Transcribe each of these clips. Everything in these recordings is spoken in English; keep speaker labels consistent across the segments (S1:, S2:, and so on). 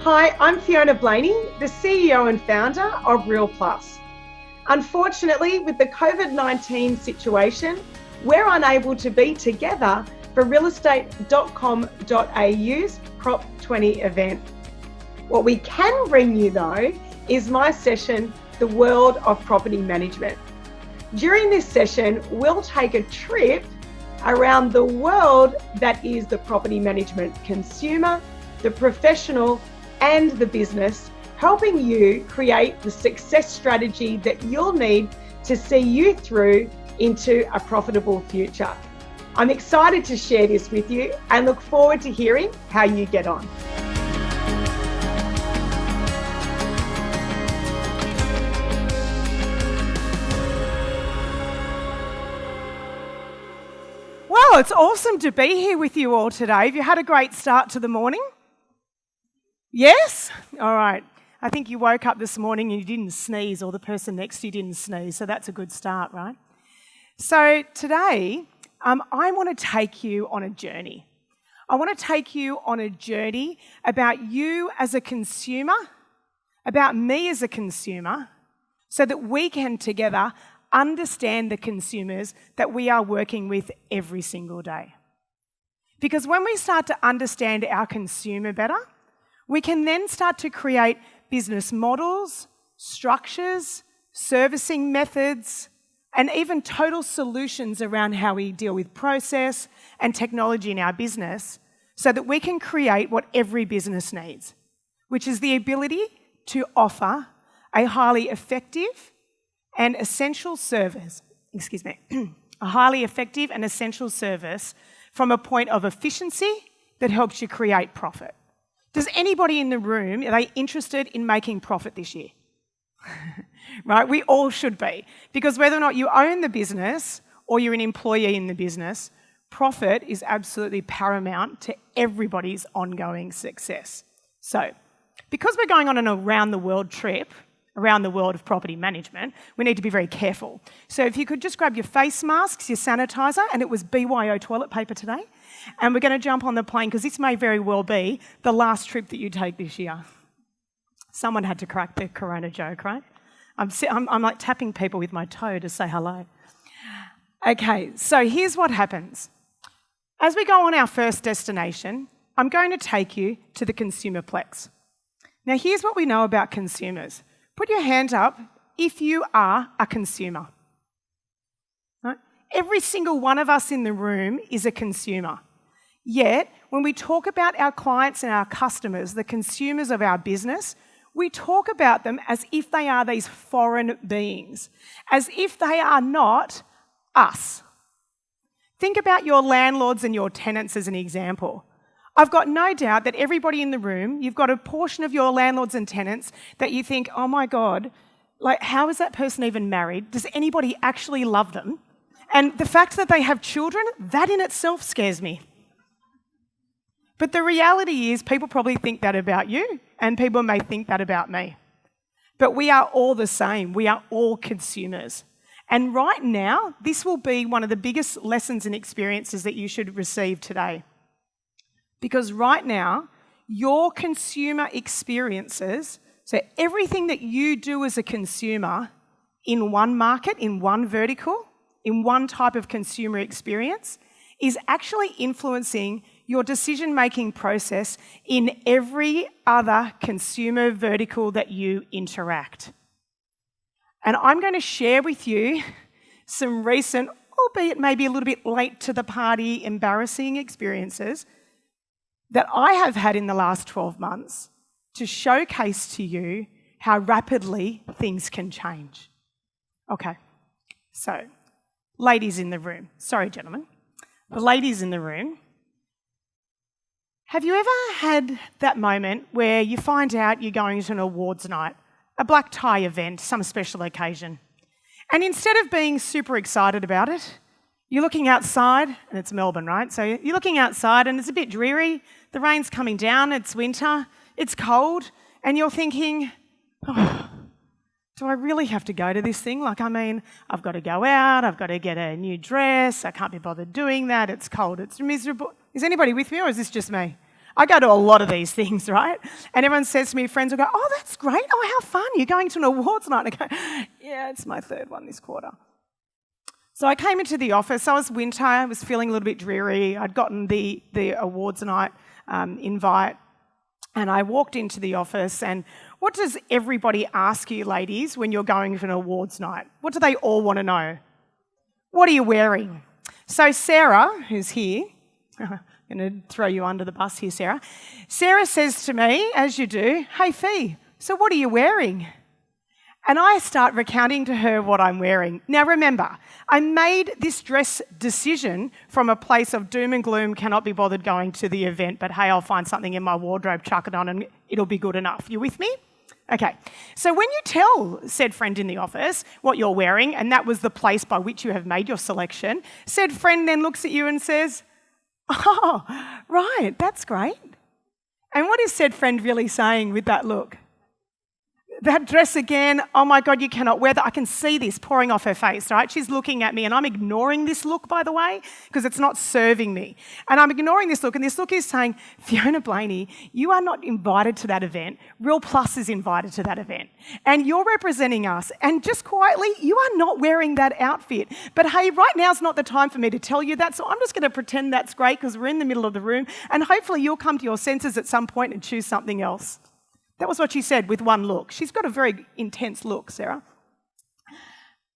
S1: Hi, I'm Fiona Blayney, the CEO and founder of Real Plus. Unfortunately, with the COVID-19 situation, we're unable to be together for realestate.com.au's Prop20 event. What we can bring you though is my session, The World of Property Management. During this session, we'll take a trip around the world that is the property management consumer, the professional, and the business, helping you create the success strategy that you'll need to see you through into a profitable future. I'm excited to share this with you and look forward to hearing how you get on.
S2: Well, it's awesome to be here with you all today. Have you had a great start to the morning? Yes? All right. I think you woke up this morning and you didn't sneeze, or the person next to you didn't sneeze, so that's a good start, right? So today, I want to take you on a journey. I want to take you on a journey about you as a consumer, about me as a consumer, so that we can together understand the consumers that we are working with every single day. Because when we start to understand our consumer better, we can then start to create business models, structures, servicing methods, and even total solutions around how we deal with process and technology in our business so that we can create what every business needs, which is the ability to offer a highly effective and essential service, a highly effective and essential service from a point of efficiency that helps you create profit. Does anybody in the room, are they interested in making profit this year? Right, we all should be. Because whether or not you own the business or you're an employee in the business, profit is absolutely paramount to everybody's ongoing success. So, because we're going on an around-the-world trip, around the world of property management, we need to be very careful. So if you could just grab your face masks, your sanitizer, and it was BYO toilet paper today, and we're going to jump on the plane because this may very well be the last trip that you take this year. Someone had to crack the corona joke, right? I'm like tapping people with my toe to say hello. Okay, so here's what happens. As we go on our first destination, I'm going to take you to the consumerplex. Now here's what we know about consumers. Put your hand up if you are a consumer. Right? Every single one of us in the room is a consumer. Yet, when we talk about our clients and our customers, the consumers of our business, we talk about them as if they are these foreign beings, as if they are not us. Think about your landlords and your tenants as an example. I've got no doubt that everybody in the room, you've got a portion of your landlords and tenants that you think, oh my God, like how is that person even married? Does anybody actually love them? And the fact that they have children, that in itself scares me. But the reality is people probably think that about you and people may think that about me. But we are all the same. We are all consumers. And right now, this will be one of the biggest lessons and experiences that you should receive today. Because right now, your consumer experiences, so everything that you do as a consumer in one market, in one vertical, in one type of consumer experience, is actually influencing your decision-making process in every other consumer vertical that you interact. And I'm going to share with you some recent, albeit maybe a little bit late to the party, embarrassing experiences that I have had in the last 12 months to showcase to you how rapidly things can change. Okay, so ladies in the room, sorry gentlemen, the ladies in the room, have you ever had that moment where you find out you're going to an awards night, a black tie event, some special occasion, and instead of being super excited about it, you're looking outside, and it's Melbourne, right? So you're looking outside and it's a bit dreary, the rain's coming down, it's winter, it's cold, and you're thinking, oh, do I really have to go to this thing? Like, I mean, I've got to go out, I've got to get a new dress, I can't be bothered doing that, it's cold, it's miserable. Is anybody with me or is this just me? I go to a lot of these things, right? And everyone says to me, friends will go, oh, that's great. Oh, how fun. You're going to an awards night. And I go, yeah, it's my third one this quarter. So I came into the office. So it was winter. I was feeling a little bit dreary. I'd gotten the awards night invite. And I walked into the office, and what does everybody ask you, ladies, when you're going for an awards night? What do they all want to know? What are you wearing? So Sarah, who's here, I'm going to throw you under the bus here, Sarah. Sarah says to me, as you do, hey, Fee, so what are you wearing? And I start recounting to her what I'm wearing. Now remember, I made this dress decision from a place of doom and gloom, cannot be bothered going to the event, but hey, I'll find something in my wardrobe, chuck it on, and it'll be good enough. You with me? Okay, so when you tell said friend in the office what you're wearing, and that was the place by which you have made your selection, said friend then looks at you and says, oh, right, that's great. And what is said friend really saying with that look? That dress again, oh my God, you cannot wear that. I can see this pouring off her face, right? She's looking at me, and I'm ignoring this look, by the way, because it's not serving me. And I'm ignoring this look, and this look is saying, Fiona Blayney, you are not invited to that event. Real Plus is invited to that event. And you're representing us. And just quietly, you are not wearing that outfit. But hey, right now is not the time for me to tell you that, so I'm just going to pretend that's great because we're in the middle of the room, and hopefully you'll come to your senses at some point and choose something else. That was what she said with one look. She's got a very intense look, Sarah.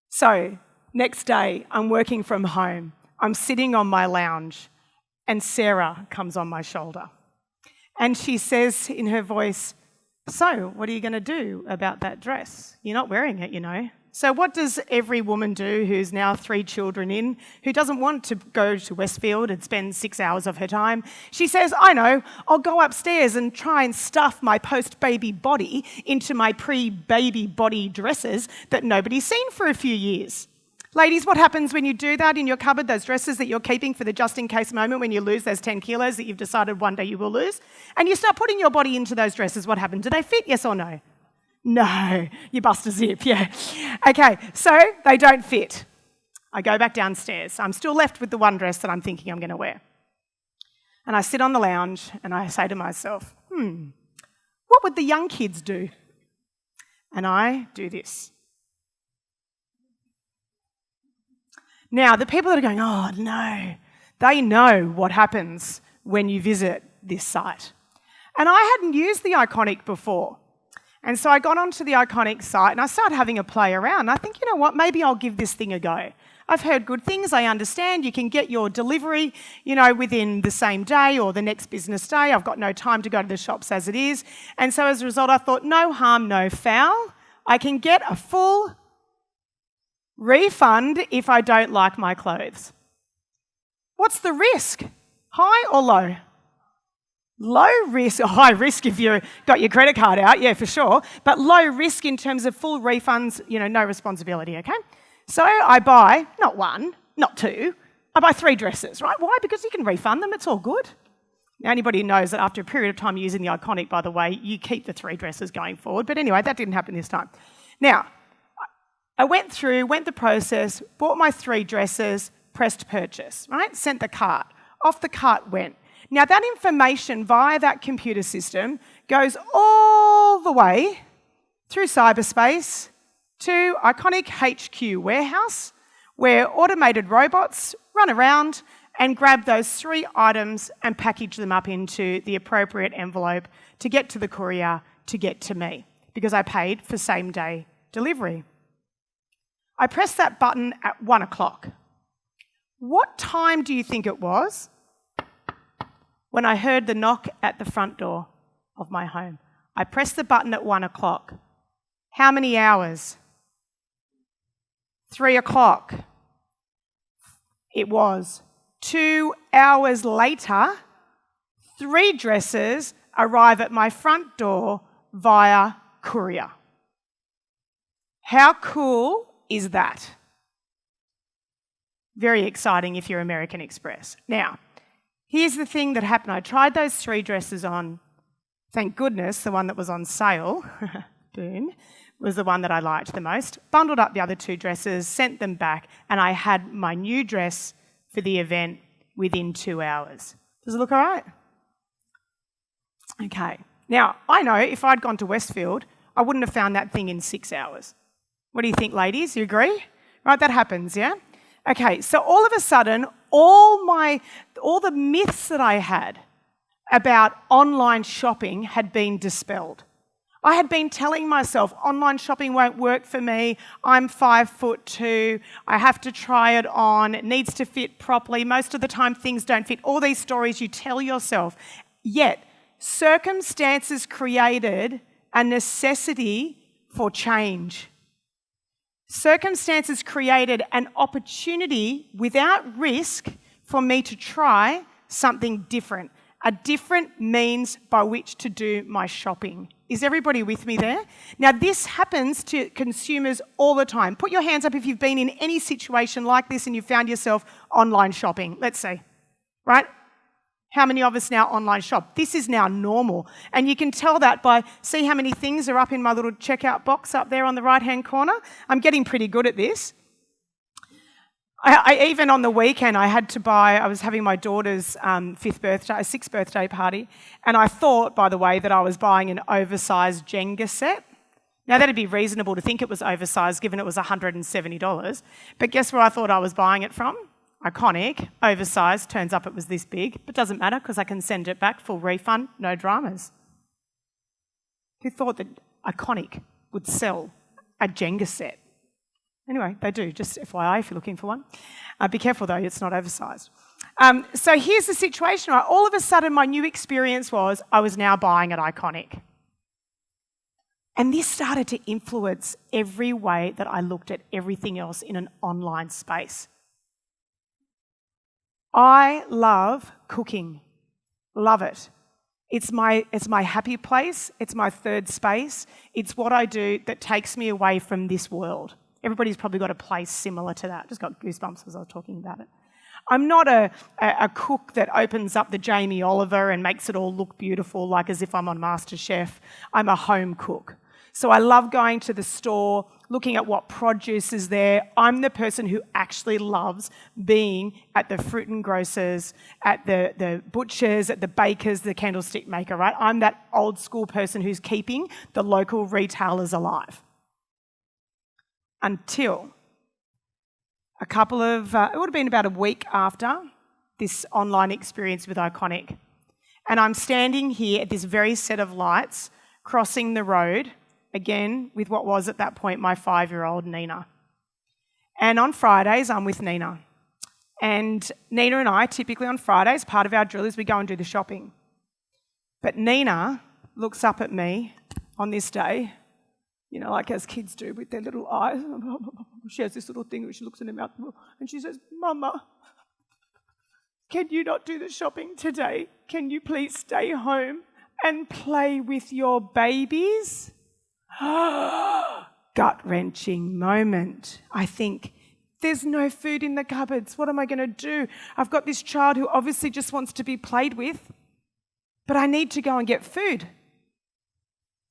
S2: So, next day, I'm working from home. I'm sitting on my lounge, and Sarah comes on my shoulder. And she says in her voice, so, what are you going to do about that dress? You're not wearing it, you know. So what does every woman do who's now 3 children in, who doesn't want to go to Westfield and spend 6 hours of her time? She says, I know, I'll go upstairs and try and stuff my post-baby body into my pre-baby body dresses that nobody's seen for a few years. Ladies, what happens when you do that in your cupboard, those dresses that you're keeping for the just-in-case moment when you lose those 10 kilos that you've decided one day you will lose? And you start putting your body into those dresses, what happens? Do they fit, yes or no? No, you bust a zip, yeah. Okay, so they don't fit. I go back downstairs. I'm still left with the one dress that I'm thinking I'm going to wear. And I sit on the lounge and I say to myself, what would the young kids do? And I do this. Now, the people that are going, oh no, they know what happens when you visit this site. And I hadn't used the Iconic before. And so I got onto the Iconic site and I started having a play around. I think, you know what, maybe I'll give this thing a go. I've heard good things. I understand you can get your delivery, you know, within the same day or the next business day. I've got no time to go to the shops as it is. And so as a result, I thought, no harm, no foul. I can get a full refund if I don't like my clothes. What's the risk? High or low? Low risk, or high risk if you've got your credit card out, yeah, for sure. But low risk in terms of full refunds, you know, no responsibility, okay? So I buy, not 1, not 2, I buy 3 dresses, right? Why? Because you can refund them, it's all good. Now, anybody knows that after a period of time using the Iconic, by the way, you keep the 3 dresses going forward. But anyway, that didn't happen this time. Now, I went the process, bought my 3 dresses, pressed purchase, right? Sent the cart. Off the cart went. Now, that information via that computer system goes all the way through cyberspace to Iconic HQ warehouse, where automated robots run around and grab those 3 items and package them up into the appropriate envelope to get to the courier, to get to me, because I paid for same-day delivery. I pressed that button at 1 o'clock. What time do you think it was when I heard the knock at the front door of my home? I pressed the button at 1 o'clock. How many hours? 3 o'clock. It was 2 hours later, 3 dresses arrive at my front door via courier. How cool is that? Very exciting if you're American Express. Now, here's the thing that happened. I tried those 3 dresses on. Thank goodness the one that was on sale, boom, was the one that I liked the most. Bundled up the other 2 dresses, sent them back, and I had my new dress for the event within 2 hours. Does it look all right? Okay. Now, I know if I'd gone to Westfield, I wouldn't have found that thing in 6 hours. What do you think, ladies? You agree? Right, that happens, yeah? Okay, so all of a sudden, all the myths that I had about online shopping had been dispelled. I had been telling myself, online shopping won't work for me, I'm 5'2", I have to try it on, it needs to fit properly, most of the time things don't fit. All these stories you tell yourself. Yet, circumstances created a necessity for change. Circumstances created an opportunity without risk for me to try something different, a different means by which to do my shopping. Is everybody with me there? Now, this happens to consumers all the time. Put your hands up if you've been in any situation like this and you found yourself online shopping. Let's see, right? How many of us now online shop? This is now normal. And you can tell that by, see how many things are up in my little checkout box up there on the right-hand corner? I'm getting pretty good at this. I even on the weekend, I was having my daughter's sixth birthday party, and I thought, by the way, that I was buying an oversized Jenga set. Now, that'd be reasonable to think it was oversized, given it was $170. But guess where I thought I was buying it from? Iconic, oversized, turns up it was this big, but doesn't matter because I can send it back, full refund, no dramas. Who thought that Iconic would sell a Jenga set? Anyway, they do, just FYI if you're looking for one. Be careful though, it's not oversized. So here's the situation, right? All of a sudden my new experience was I was now buying at Iconic. And this started to influence every way that I looked at everything else in an online space. I love cooking, love it. It's my happy place, it's my third space, it's what I do that takes me away from this world. Everybody's probably got a place similar to that. Just got goosebumps as I was talking about it. I'm not a cook that opens up the Jamie Oliver and makes it all look beautiful like as if I'm on MasterChef. I'm a home cook. So I love going to the store, looking at what produce is there. I'm the person who actually loves being at the fruit and grocers, at the butchers, at the bakers, the candlestick maker, right? I'm that old school person who's keeping the local retailers alive. Until it would have been about a week after this online experience with Iconic. And I'm standing here at this very set of lights, crossing the road, again, with what was at that point my 5-year-old Nina. And on Fridays, I'm with Nina. And Nina and I, typically on Fridays, part of our drill is we go and do the shopping. But Nina looks up at me on this day, you know, like as kids do with their little eyes. She has this little thing which she looks in her mouth and she says, "Mama, can you not do the shopping today? Can you please stay home and play with your babies?" Gut-wrenching moment. I think, there's no food in the cupboards. What am I going to do? I've got this child who obviously just wants to be played with, but I need to go and get food.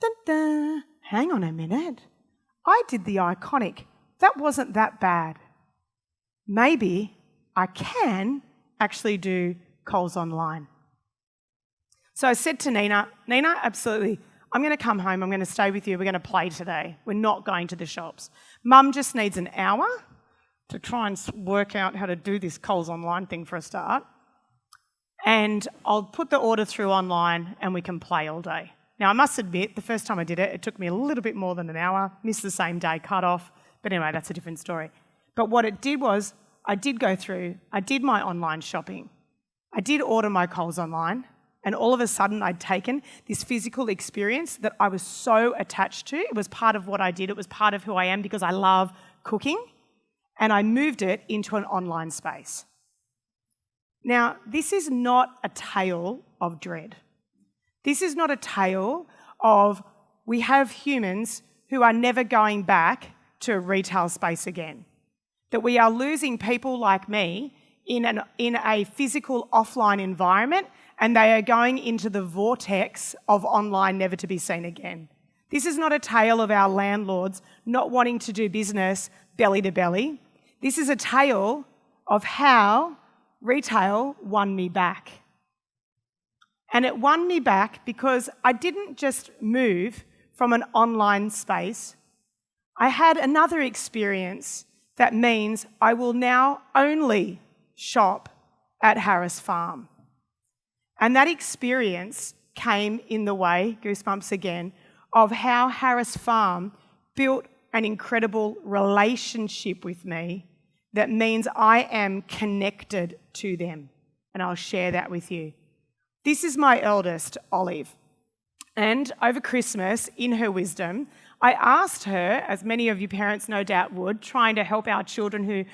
S2: Dun, dun. Hang on a minute. I did the Iconic. That wasn't that bad. Maybe I can actually do Coles online. So I said to Nina, absolutely, I'm going to come home, I'm going to stay with you, we're going to play today. We're not going to the shops. Mum just needs an hour to try and work out how to do this Coles online thing for a start. And I'll put the order through online and we can play all day. Now, I must admit, the first time I did it, it took me a little bit more than an hour, missed the same day cut off, but anyway, that's a different story. But what it did was, I did my online shopping. I did order my Coles online, and all of a sudden I'd taken this physical experience that I was so attached to. It was part of what I did, it was part of who I am because I love cooking, and I moved it into an online space. Now, this is not a tale of dread. This is not a tale of we have humans who are never going back to a retail space again. That we are losing people like me in a physical offline environment and they are going into the vortex of online never to be seen again. This is not a tale of our landlords not wanting to do business belly to belly. This is a tale of how retail won me back. And it won me back because I didn't just move from an online space. I had another experience that means I will now only shop at Harris Farm. And that experience came in the way, goosebumps again, of how Harris Farm built an incredible relationship with me that means I am connected to them. And I'll share that with you. This is my eldest, Olive. And over Christmas, in her wisdom, I asked her, as many of you parents no doubt would, trying to help our children who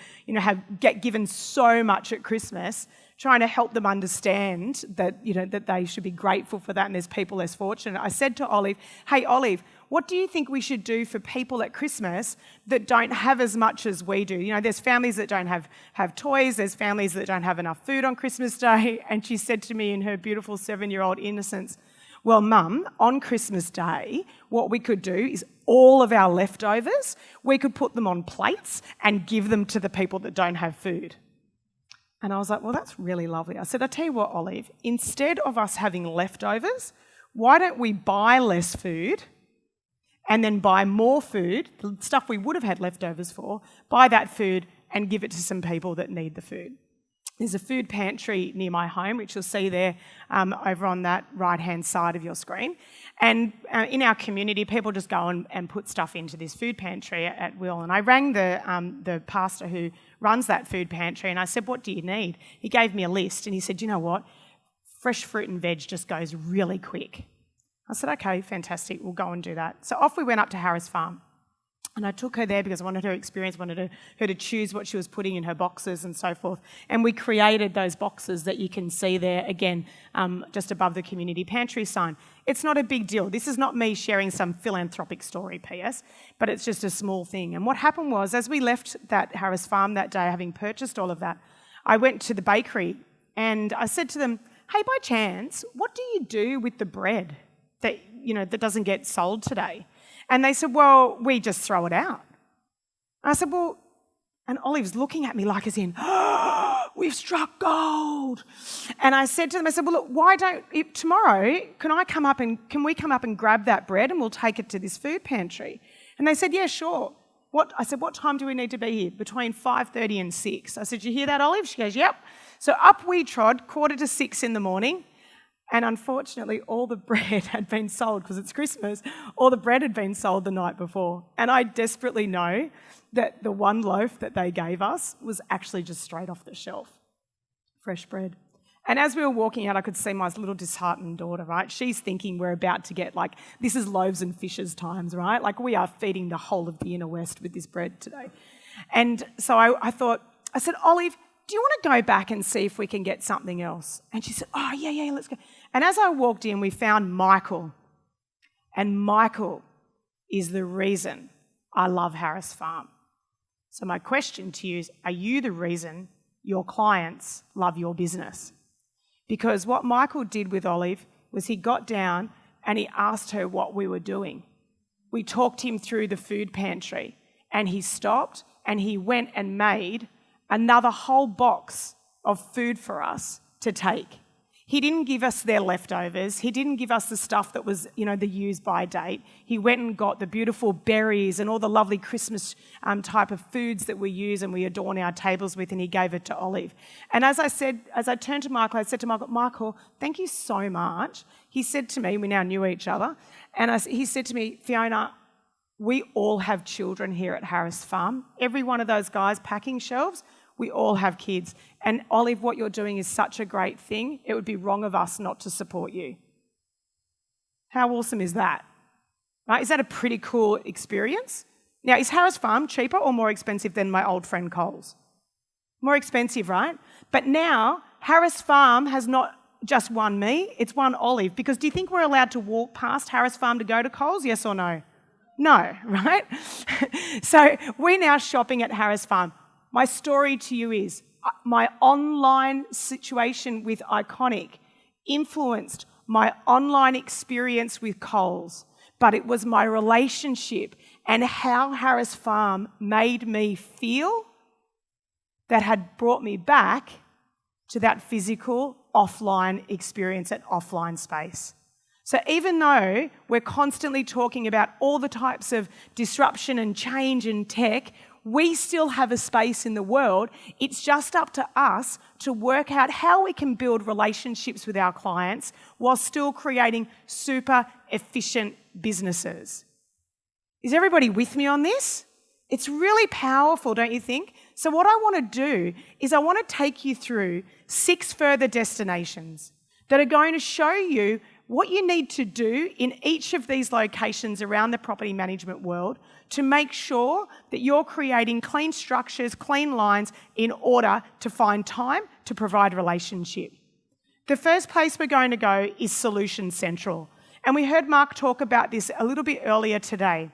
S2: get given so much at Christmas, trying to help them understand that, that they should be grateful for that and there's people less fortunate. I said to Olive, hey, Olive, what do you think we should do for people at Christmas that don't have as much as we do? There's families that don't have toys, there's families that don't have enough food on Christmas Day. And she said to me in her beautiful 7-year-old innocence, well, Mum, on Christmas Day, what we could do is all of our leftovers, we could put them on plates and give them to the people that don't have food. And I was like, well, that's really lovely. I said, I tell you what, Olive, instead of us having leftovers, why don't we buy less food and then buy more food, the stuff we would have had leftovers for, buy that food and give it to some people that need the food. There's a food pantry near my home, which you'll see there over on that right-hand side of your screen. And in our community, people just go and put stuff into this food pantry at will. And I rang the pastor who runs that food pantry and I said, what do you need? He gave me a list and he said, you know what? Fresh fruit and veg just goes really quick. I said, okay, fantastic, we'll go and do that. So off we went up to Harris Farm. And I took her there because I wanted her experience, wanted her to choose what she was putting in her boxes and so forth. And we created those boxes that you can see there, again, just above the community pantry sign. It's not a big deal. This is not me sharing some philanthropic story, PS, but it's just a small thing. And what happened was, as we left that Harris Farm that day, having purchased all of that, I went to the bakery and I said to them, hey, by chance, what do you do with the bread that doesn't get sold today? And they said, well, we just throw it out. And I said, well, and Olive's looking at me like as in, oh, we've struck gold. And I said to them, well, look, why don't, tomorrow, can we come up and grab that bread and we'll take it to this food pantry? And they said, yeah, sure. I said, what time do we need to be here? Between 5:30 and 6. I said, you hear that, Olive? She goes, yep. So up we trod, 5:45 in the morning. And unfortunately, all the bread had been sold, because it's Christmas, all the bread had been sold the night before. And I desperately know that the one loaf that they gave us was actually just straight off the shelf, fresh bread. And as we were walking out, I could see my little disheartened daughter, right? She's thinking we're about to get, this is loaves and fishes times, right? We are feeding the whole of the inner west with this bread today. And so I said, Olive, do you want to go back and see if we can get something else? And she said, oh, yeah, let's go. And as I walked in, we found Michael. And Michael is the reason I love Harris Farm. So my question to you is, are you the reason your clients love your business? Because what Michael did with Olive was he got down and he asked her what we were doing. We talked him through the food pantry and he stopped and he went and made another whole box of food for us to take. He didn't give us their leftovers. He didn't give us the stuff that was, the use-by date. He went and got the beautiful berries and all the lovely Christmas type of foods that we use and we adorn our tables with, and he gave it to Olive. And as I turned to Michael, I said to Michael, thank you so much. He said to me, we now knew each other, and he said to me, Fiona, we all have children here at Harris Farm. Every one of those guys packing shelves, we all have kids. And Olive, what you're doing is such a great thing. It would be wrong of us not to support you. How awesome is that? Right? Is that a pretty cool experience? Now, is Harris Farm cheaper or more expensive than my old friend Coles? More expensive, right? But now, Harris Farm has not just won me, it's won Olive. Because do you think we're allowed to walk past Harris Farm to go to Coles? Yes or no? No, right? So we're now shopping at Harris Farm. My story to you is my online situation with Iconic influenced my online experience with Coles, but it was my relationship and how Harris Farm made me feel that had brought me back to that physical offline experience and offline space. So even though we're constantly talking about all the types of disruption and change in tech, we still have a space in the world. It's just up to us to work out how we can build relationships with our clients while still creating super efficient businesses. Is everybody with me on this? It's really powerful, don't you think? So what I want to do is I want to take you through 6 further destinations that are going to show you what you need to do in each of these locations around the property management world to make sure that you're creating clean structures, clean lines in order to find time to provide relationship. The first place we're going to go is Solution Central. And we heard Mark talk about this a little bit earlier today.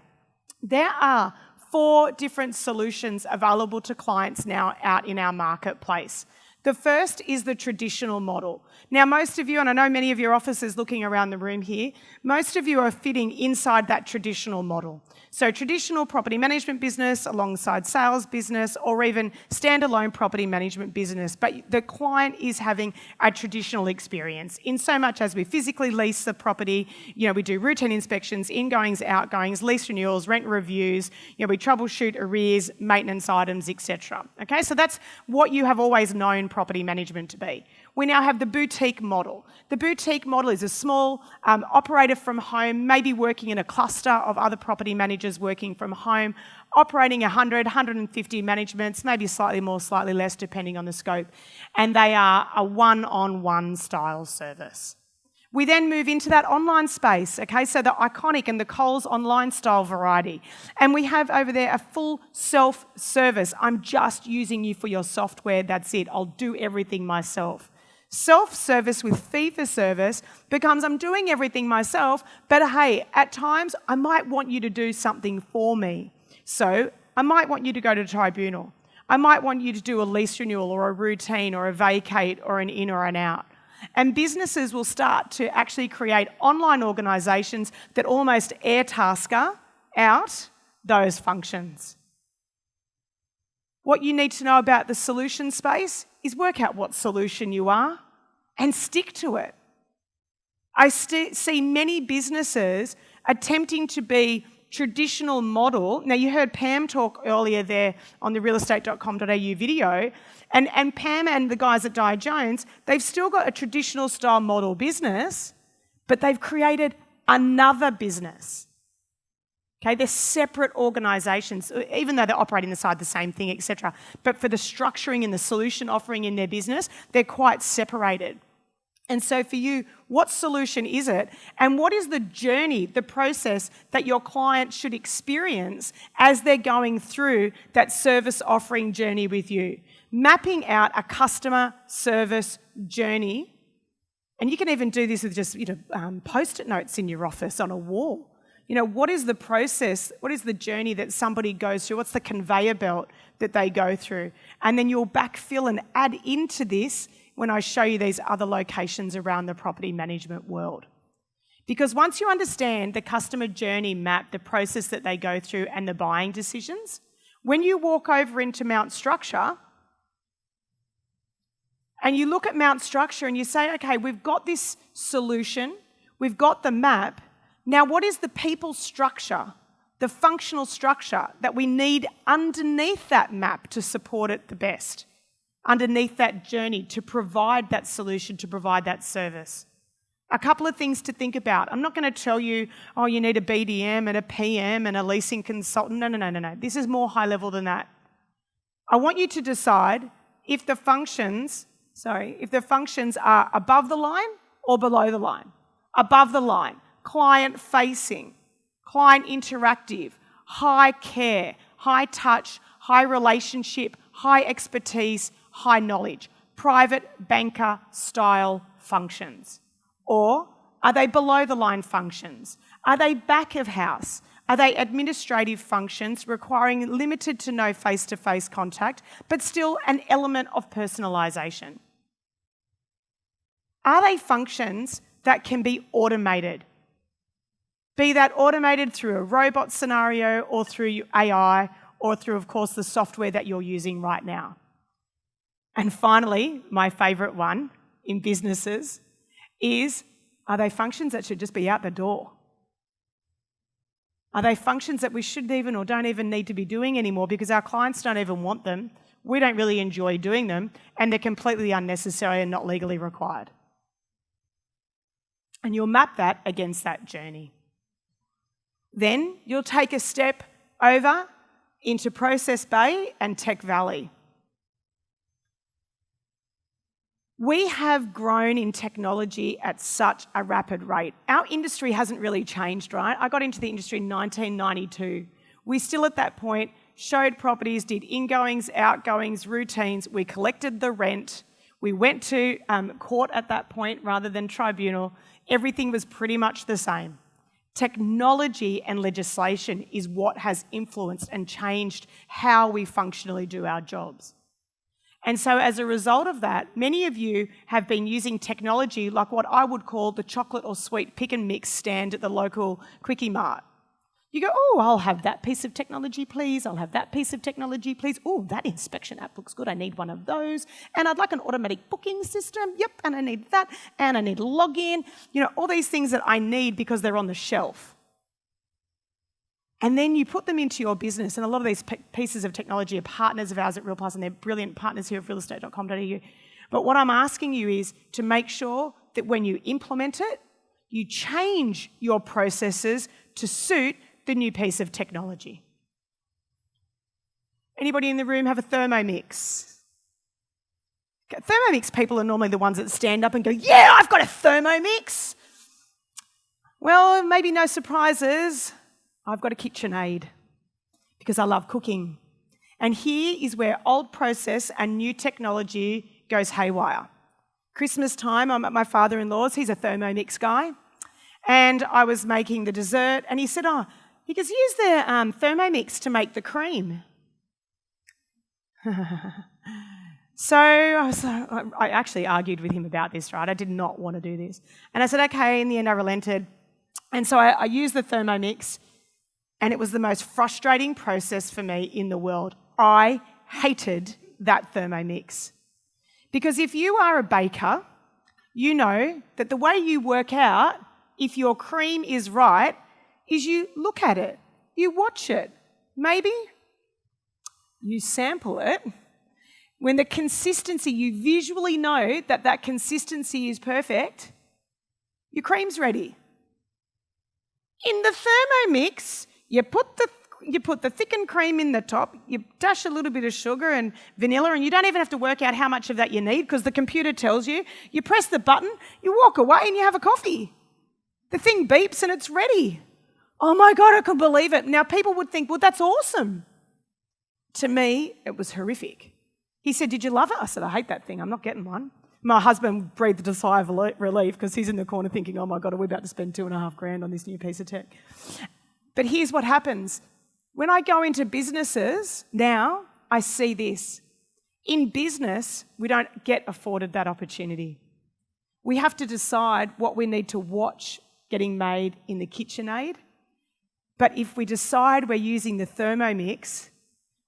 S2: There are 4 different solutions available to clients now out in our marketplace. The first is the traditional model. Now, most of you, and I know many of your officers looking around the room here, most of you are fitting inside that traditional model. So traditional property management business alongside sales business or even standalone property management business. But the client is having a traditional experience in so much as we physically lease the property, we do routine inspections, ingoings, outgoings, lease renewals, rent reviews, we troubleshoot arrears, maintenance items, etc. Okay, so that's what you have always known property management to be. We now have the boutique model. The boutique model is a small operator from home, maybe working in a cluster of other property managers working from home, operating 100, 150 managements, maybe slightly more, slightly less, depending on the scope. And they are a one-on-one style service. We then move into that online space, okay, so the Iconic and the Coles online style variety. And we have over there a full self-service. I'm just using you for your software, that's it. I'll do everything myself. Self-service with fee-for-service becomes I'm doing everything myself, but hey, at times I might want you to do something for me. So I might want you to go to tribunal. I might want you to do a lease renewal or a routine or a vacate or an in or an out. And businesses will start to actually create online organisations that almost air-tasker out those functions. What you need to know about the solution space is work out what solution you are and stick to it. I see many businesses attempting to be traditional model. Now, you heard Pam talk earlier there on the realestate.com.au video, and Pam and the guys at Dye Jones, they've still got a traditional style model business, but they've created another business. Okay, they're separate organisations, even though they're operating inside the same thing, etc. But for the structuring and the solution offering in their business, they're quite separated. And so for you, what solution is it? And what is the journey, the process that your client should experience as they're going through that service offering journey with you? Mapping out a customer service journey. And you can even do this with just post-it notes in your office on a wall. What is the process? What is the journey that somebody goes through? What's the conveyor belt that they go through? And then you'll backfill and add into this when I show you these other locations around the property management world. Because once you understand the customer journey map, the process that they go through and the buying decisions, when you walk over into Mount Structure and you look at Mount Structure and you say, okay, we've got this solution, we've got the map, now what is the people structure, the functional structure that we need underneath that map to support it the best? Underneath that journey to provide that solution, to provide that service. A couple of things to think about. I'm not going to tell you, you need a BDM and a PM and a leasing consultant. No. This is more high level than that. I want you to decide if the functions are above the line or below the line. Above the line, client facing, client interactive, high care, high touch, high relationship, high expertise, high knowledge, private banker style functions? Or are they below the line functions? Are they back of house? Are they administrative functions requiring limited to no face-to-face contact, but still an element of personalisation? Are they functions that can be automated? Be that automated through a robot scenario or through AI or through, of course, the software that you're using right now. And finally, my favourite one in businesses is, are they functions that should just be out the door? Are they functions that we shouldn't even or don't even need to be doing anymore because our clients don't even want them, we don't really enjoy doing them, and they're completely unnecessary and not legally required? And you'll map that against that journey. Then you'll take a step over into Process Bay and Tech Valley. We have grown in technology at such a rapid rate. Our industry hasn't really changed, right? I got into the industry in 1992. We still at that point showed properties, did ingoings, outgoings, routines. We collected the rent. We went to court at that point rather than tribunal. Everything was pretty much the same. Technology and legislation is what has influenced and changed how we functionally do our jobs. And so as a result of that, many of you have been using technology like what I would call the chocolate or sweet pick and mix stand at the local Quickie Mart. You go, oh, I'll have that piece of technology, please. I'll have that piece of technology, please. Oh, that inspection app looks good. I need one of those. And I'd like an automatic booking system. Yep, and I need that. And I need login. You know, all these things that I need because they're on the shelf. And then you put them into your business, and a lot of these pieces of technology are partners of ours at Real Plus, and they're brilliant partners here at realestate.com.au. But what I'm asking you is to make sure that when you implement it, you change your processes to suit the new piece of technology. Anybody in the room have a Thermomix? Thermomix people are normally the ones that stand up and go, yeah, I've got a Thermomix. Well, maybe no surprises. I've got a KitchenAid because I love cooking. And here is where old process and new technology goes haywire. Christmas time, I'm at my father-in-law's. He's a Thermomix guy. And I was making the dessert, and he said, he goes, use the Thermomix to make the cream. So I actually argued with him about this, right? I did not want to do this. And I said, okay, in the end I relented. And so I used the Thermomix, and it was the most frustrating process for me in the world. I hated that Thermomix. Because if you are a baker, you know that the way you work out if your cream is right is you look at it, you watch it, maybe you sample it. When the consistency, you visually know that that consistency is perfect, your cream's ready. In the Thermomix, you put the thickened cream in the top, you dash a little bit of sugar and vanilla, and you don't even have to work out how much of that you need because the computer tells you. You press the button, you walk away and you have a coffee. The thing beeps and it's ready. Oh my God, I couldn't believe it. Now people would think, well, that's awesome. To me, it was horrific. He said, did you love it? I said, I hate that thing. I'm not getting one. My husband breathed a sigh of relief because he's in the corner thinking, oh my God, are we about to spend $2,500 on this new piece of tech? But here's what happens. When I go into businesses now, I see this. In business, we don't get afforded that opportunity. We have to decide what we need to watch getting made in the KitchenAid. But if we decide we're using the Thermomix,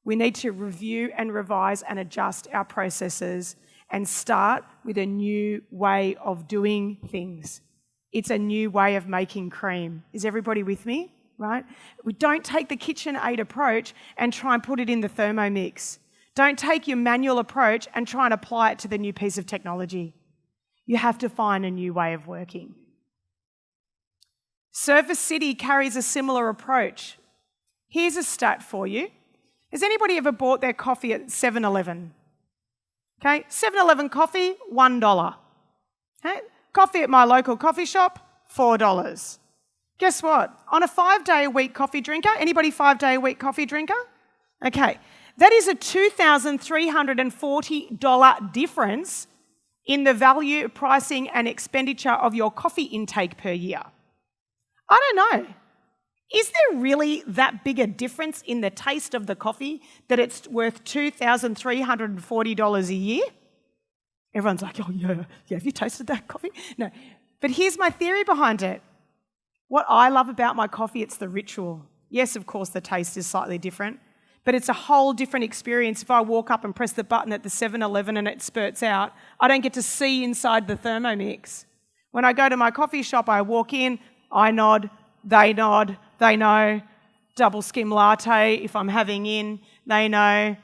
S2: we need to review and revise and adjust our processes and start with a new way of doing things. It's a new way of making cream. Is everybody with me? Right? We don't take the KitchenAid approach and try and put it in the Thermomix. Don't take your manual approach and try and apply it to the new piece of technology. You have to find a new way of working. Surface City carries a similar approach. Here's a stat for you. Has anybody ever bought their coffee at 7-Eleven? Okay, 7-Eleven coffee, $1. Okay, coffee at my local coffee shop, $4. Guess what? On a 5-day-a-week coffee drinker, anybody 5-day-a-week coffee drinker? Okay, that is a $2,340 difference in the value, pricing and expenditure of your coffee intake per year. I don't know. Is there really that big a difference in the taste of the coffee that it's worth $2,340 a year? Everyone's like, oh yeah, have you tasted that coffee? No, but here's my theory behind it. What I love about my coffee, it's the ritual. Yes, of course, the taste is slightly different, But it's a whole different experience if I walk up and press the button at the 7-Eleven and it spurts out. I don't get to see inside the Thermomix. When I go to my coffee shop, I walk in, I nod, they know. Double skim latte if I'm having in, they know.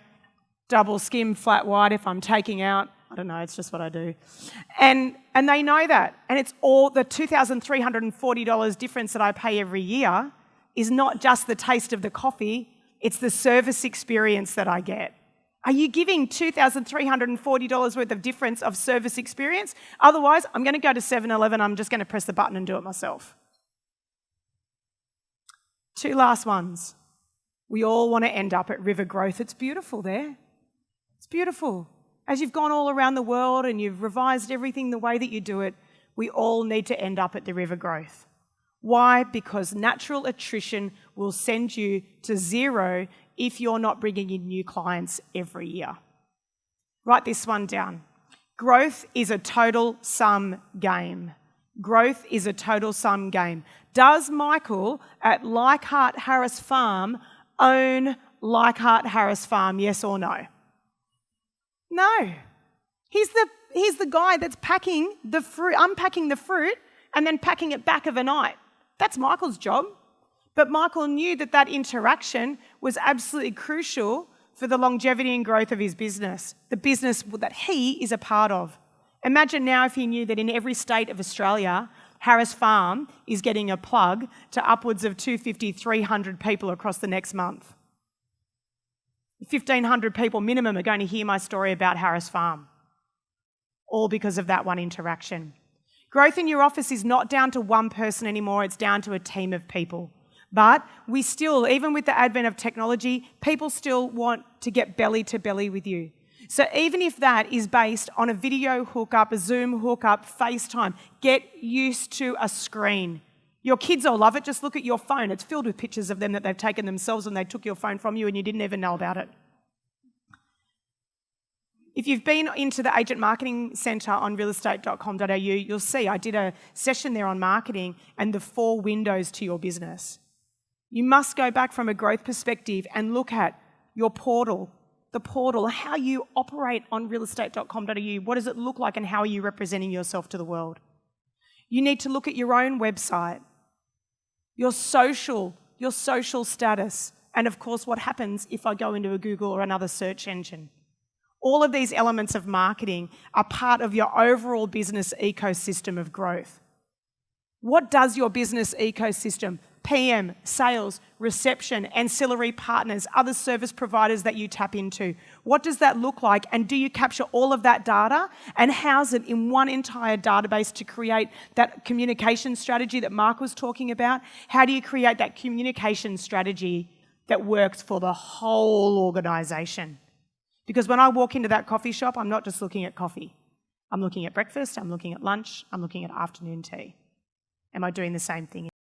S2: Double skim flat white if I'm taking out. I don't know, it's just what I do. And they know that. And it's all the $2,340 difference that I pay every year is not just the taste of the coffee, it's the service experience that I get. Are you giving $2,340 worth of difference of service experience? Otherwise, I'm going to go to 7-Eleven, I'm just going to press the button and do it myself. 2 last ones. We all want to end up at River Growth. It's beautiful there. It's beautiful. As you've gone all around the world and you've revised everything the way that you do it, we all need to end up at the River Growth. Why? Because natural attrition will send you to zero if you're not bringing in new clients every year. Write this one down. Growth is a total sum game. Growth is a total sum game. Does Michael at Leichhardt Harris Farm own Leichhardt Harris Farm, yes or no? No. He's the guy that's packing the fruit, unpacking the fruit and then packing it back overnight. That's Michael's job. But Michael knew that that interaction was absolutely crucial for the longevity and growth of his business, the business that he is a part of. Imagine now if he knew that in every state of Australia, Harris Farm is getting a plug to upwards of 250, 300 people across the next month. 1,500 people minimum are going to hear my story about Harris Farm, all because of that one interaction. Growth in your office is not down to one person anymore, it's down to a team of people. But we still, even with the advent of technology, people still want to get belly to belly with you. So even if that is based on a video hookup, a Zoom hookup, FaceTime, get used to a screen. Your kids all love it. Just look at your phone. It's filled with pictures of them that they've taken themselves and they took your phone from you and you didn't even know about it. If you've been into the Agent Marketing Centre on realestate.com.au, you'll see I did a session there on marketing and the 4 windows to your business. You must go back from a growth perspective and look at your portal, the portal, how you operate on realestate.com.au. What does it look like and how are you representing yourself to the world? You need to look at your own website, your social status, and of course what happens if I go into a Google or another search engine. All of these elements of marketing are part of your overall business ecosystem of growth. What does your business ecosystem, PM, sales, reception, ancillary partners, other service providers that you tap into, what does that look like? And do you capture all of that data and house it in one entire database to create that communication strategy that Mark was talking about? How do you create that communication strategy that works for the whole organisation? Because when I walk into that coffee shop, I'm not just looking at coffee. I'm looking at breakfast, I'm looking at lunch, I'm looking at afternoon tea. Am I doing the same thing?